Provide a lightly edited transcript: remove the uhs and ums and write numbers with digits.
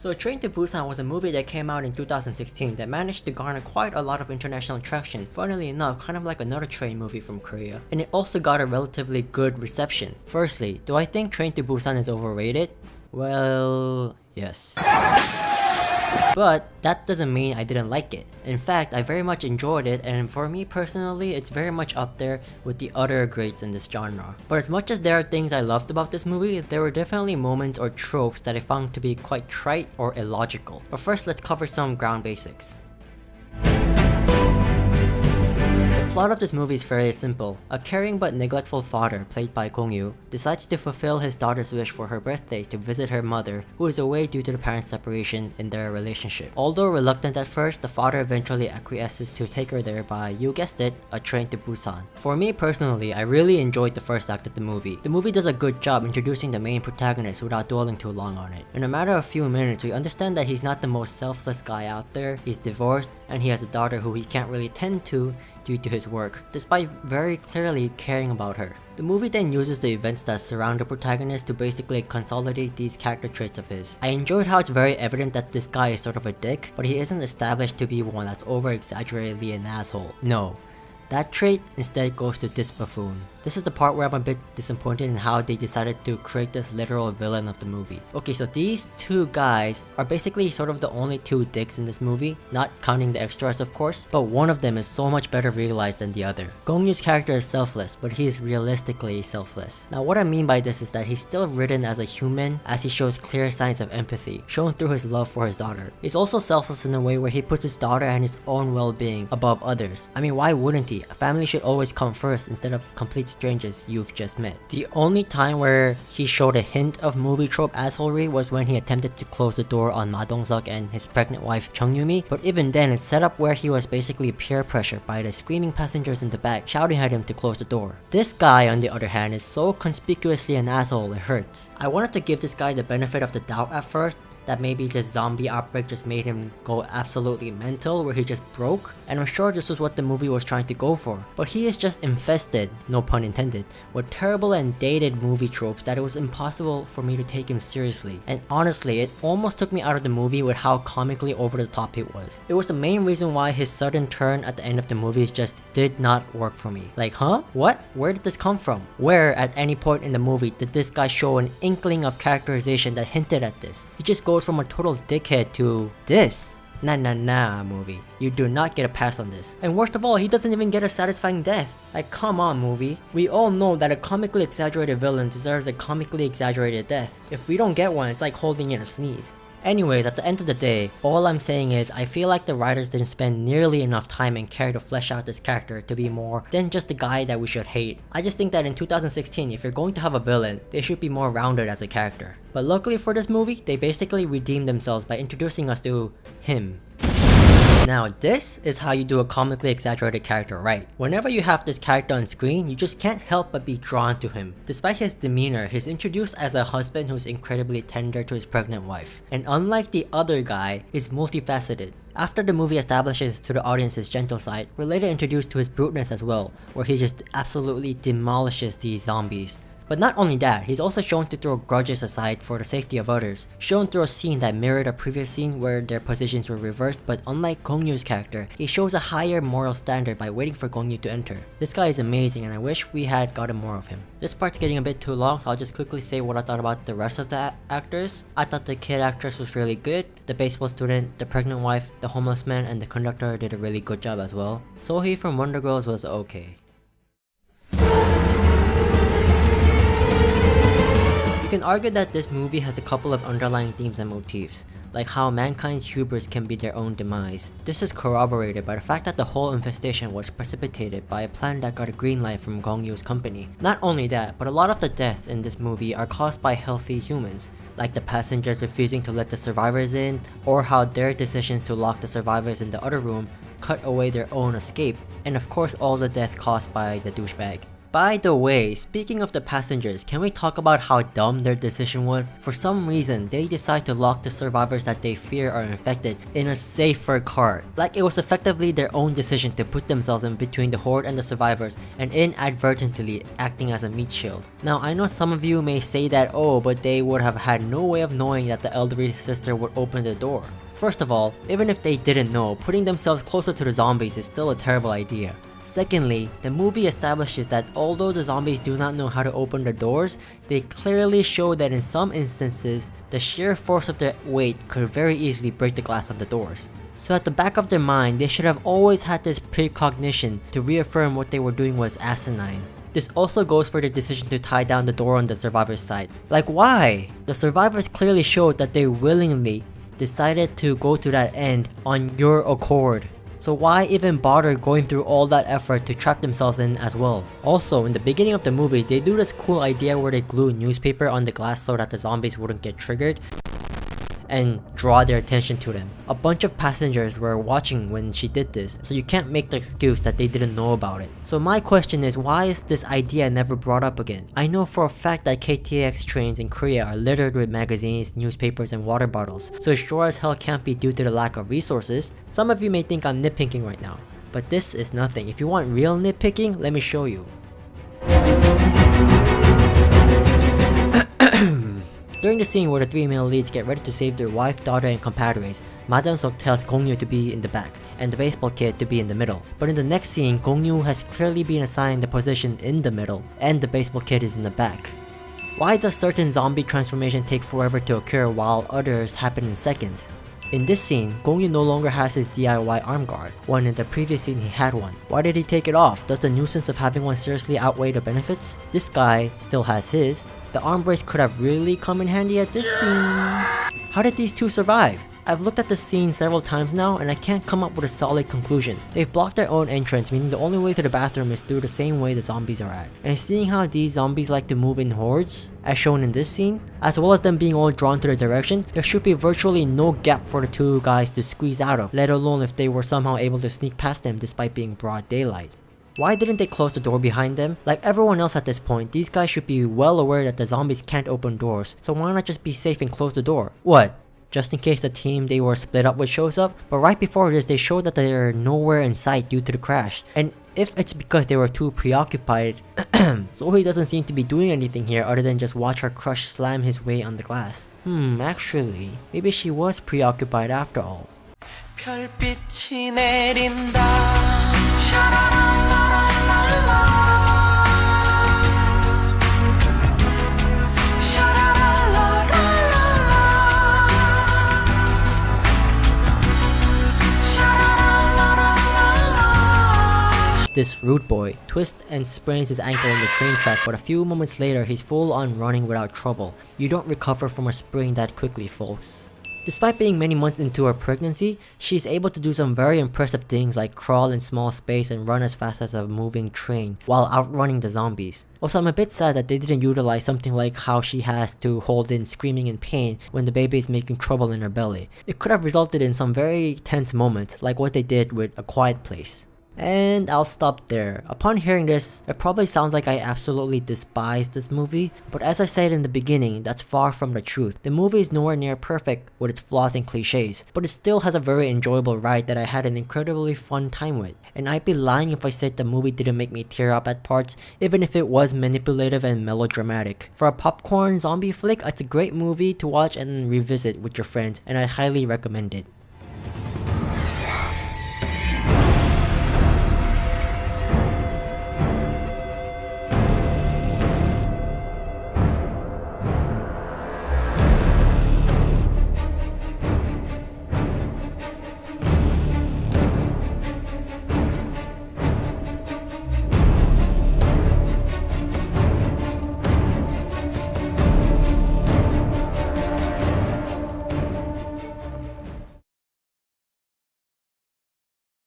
So Train to Busan was a movie that came out in 2016 that managed to garner quite a lot of international traction, funnily enough kind of like another train movie from Korea, and it also got a relatively good reception. Firstly, do I think Train to Busan is overrated? Well, yes. But that doesn't mean I didn't like it. In fact, I very much enjoyed it, and for me personally, it's very much up there with the other greats in this genre. But as much as there are things I loved about this movie, there were definitely moments or tropes that I found to be quite trite or illogical. But first, let's cover some ground basics. The plot of this movie is fairly simple. A caring but neglectful father, played by Gong-yoo, decides to fulfill his daughter's wish for her birthday to visit her mother, who is away due to the parents' separation in their relationship. Although reluctant at first, the father eventually acquiesces to take her there by, you guessed it, a train to Busan. For me personally, I really enjoyed the first act of the movie. The movie does a good job introducing the main protagonist without dwelling too long on it. In a matter of a few minutes, we understand that he's not the most selfless guy out there, he's divorced, and he has a daughter who he can't really tend to due to his work, despite very clearly caring about her. The movie then uses the events that surround the protagonist to basically consolidate these character traits of his. I enjoyed how it's very evident that this guy is sort of a dick, but he isn't established to be one that's over-exaggeratedly an asshole. No. That trait instead goes to this buffoon. This is the part where I'm a bit disappointed in how they decided to create this literal villain of the movie. Okay, so these two guys are basically sort of the only two dicks in this movie, not counting the extras of course, but one of them is so much better realized than the other. Gong-yoo's character is selfless, but he is realistically selfless. Now what I mean by this is that he's still written as a human, as he shows clear signs of empathy, shown through his love for his daughter. He's also selfless in a way where he puts his daughter and his own well-being above others. I mean, why wouldn't he? A family should always come first instead of complete strangers you've just met. The only time where he showed a hint of movie trope assholery was when he attempted to close the door on Ma Dong-seok and his pregnant wife Chung Yumi, but even then it's set up where he was basically peer pressured by the screaming passengers in the back shouting at him to close the door. This guy on the other hand is so conspicuously an asshole it hurts. I wanted to give this guy the benefit of the doubt at first, that maybe this zombie outbreak just made him go absolutely mental, where he just broke, and I'm sure this was what the movie was trying to go for. But he is just infested, no pun intended, with terrible and dated movie tropes that it was impossible for me to take him seriously. And honestly, it almost took me out of the movie with how comically over the top it was. It was the main reason why his sudden turn at the end of the movie just did not work for me. Like, huh? What? Where did this come from? Where at any point in the movie did this guy show an inkling of characterization that hinted at this? He just goes from a total dickhead to this. Nah, movie. You do not get a pass on this. And worst of all, he doesn't even get a satisfying death. Like, come on, movie. We all know that a comically exaggerated villain deserves a comically exaggerated death. If we don't get one, it's like holding in a sneeze. Anyways, at the end of the day, all I'm saying is I feel like the writers didn't spend nearly enough time and care to flesh out this character to be more than just the guy that we should hate. I just think that in 2016, if you're going to have a villain, they should be more rounded as a character. But luckily for this movie, they basically redeemed themselves by introducing us to him. Now this is how you do a comically exaggerated character right. Whenever you have this character on screen, you just can't help but be drawn to him. Despite his demeanor, he's introduced as a husband who's incredibly tender to his pregnant wife. And unlike the other guy, he's multifaceted. After the movie establishes to the audience his gentle side, we're later introduced to his bruteness as well, where he just absolutely demolishes these zombies. But not only that, he's also shown to throw grudges aside for the safety of others, shown through a scene that mirrored a previous scene where their positions were reversed, but unlike Gong-yoo's character, he shows a higher moral standard by waiting for Gong-yoo to enter. This guy is amazing and I wish we had gotten more of him. This part's getting a bit too long, so I'll just quickly say what I thought about the rest of the actors. I thought the kid actress was really good, the baseball student, the pregnant wife, the homeless man, and the conductor did a really good job as well. Sohee from Wonder Girls was okay. You can argue that this movie has a couple of underlying themes and motifs, like how mankind's hubris can be their own demise. This is corroborated by the fact that the whole infestation was precipitated by a plan that got a green light from Gong-yoo's company. Not only that, but a lot of the deaths in this movie are caused by healthy humans, like the passengers refusing to let the survivors in, or how their decisions to lock the survivors in the other room cut away their own escape, and of course all the death caused by the douchebag. By the way, speaking of the passengers, can we talk about how dumb their decision was? For some reason, they decide to lock the survivors that they fear are infected in a safer cart. Like it was effectively their own decision to put themselves in between the horde and the survivors and inadvertently acting as a meat shield. Now I know some of you may say that, oh, but they would have had no way of knowing that the elderly sister would open the door. First of all, even if they didn't know, putting themselves closer to the zombies is still a terrible idea. Secondly, the movie establishes that although the zombies do not know how to open the doors, they clearly show that in some instances, the sheer force of their weight could very easily break the glass on the doors. So at the back of their mind, they should have always had this precognition to reaffirm what they were doing was asinine. This also goes for the decision to tie down the door on the survivors' side. Like why? The survivors clearly showed that they willingly decided to go to that end on your accord. So why even bother going through all that effort to trap themselves in as well? Also, in the beginning of the movie, they do this cool idea where they glue newspaper on the glass so that the zombies wouldn't get triggered and draw their attention to them. A bunch of passengers were watching when she did this, so you can't make the excuse that they didn't know about it. So my question is, why is this idea never brought up again? I know for a fact that KTX trains in Korea are littered with magazines, newspapers, and water bottles, so it sure as hell can't be due to the lack of resources. Some of you may think I'm nitpicking right now, but this is nothing. If you want real nitpicking, let me show you. During the scene where the three male leads get ready to save their wife, daughter, and compadres, Madam Sok tells Gong-yu to be in the back, and the baseball kid to be in the middle. But in the next scene, Gong-yu has clearly been assigned the position in the middle, and the baseball kid is in the back. Why does certain zombie transformation take forever to occur while others happen in seconds? In this scene, Gong-yu no longer has his DIY arm guard, when in the previous scene he had one. Why did he take it off? Does the nuisance of having one seriously outweigh the benefits? This guy still has his. The arm brace could have really come in handy at this scene. How did these two survive? I've looked at the scene several times now and I can't come up with a solid conclusion. They've blocked their own entrance, meaning the only way to the bathroom is through the same way the zombies are at. And seeing how these zombies like to move in hordes, as shown in this scene, as well as them being all drawn to their direction, there should be virtually no gap for the two guys to squeeze out of, let alone if they were somehow able to sneak past them despite being broad daylight. Why didn't they close the door behind them? Like everyone else at this point, these guys should be well aware that the zombies can't open doors, so why not just be safe and close the door? What? Just in case the team they were split up with shows up? But right before this, they showed that they're nowhere in sight due to the crash. And if it's because they were too preoccupied, Zoe doesn't seem to be doing anything here other than just watch her crush slam his way on the glass. Actually, maybe she was preoccupied after all. 별빛이 내린다. This rude boy twists and sprains his ankle on the train track, but a few moments later he's full on running without trouble. You don't recover from a sprain that quickly, folks. Despite being many months into her pregnancy, she's able to do some very impressive things like crawl in small space and run as fast as a moving train while outrunning the zombies. Also, I'm a bit sad that they didn't utilize something like how she has to hold in screaming in pain when the baby is making trouble in her belly. It could have resulted in some very tense moments like what they did with A Quiet Place. And I'll stop there. Upon hearing this, it probably sounds like I absolutely despise this movie, but as I said in the beginning, that's far from the truth. The movie is nowhere near perfect with its flaws and cliches, but it still has a very enjoyable ride that I had an incredibly fun time with. And I'd be lying if I said the movie didn't make me tear up at parts, even if it was manipulative and melodramatic. For a popcorn zombie flick, it's a great movie to watch and revisit with your friends, and I highly recommend it.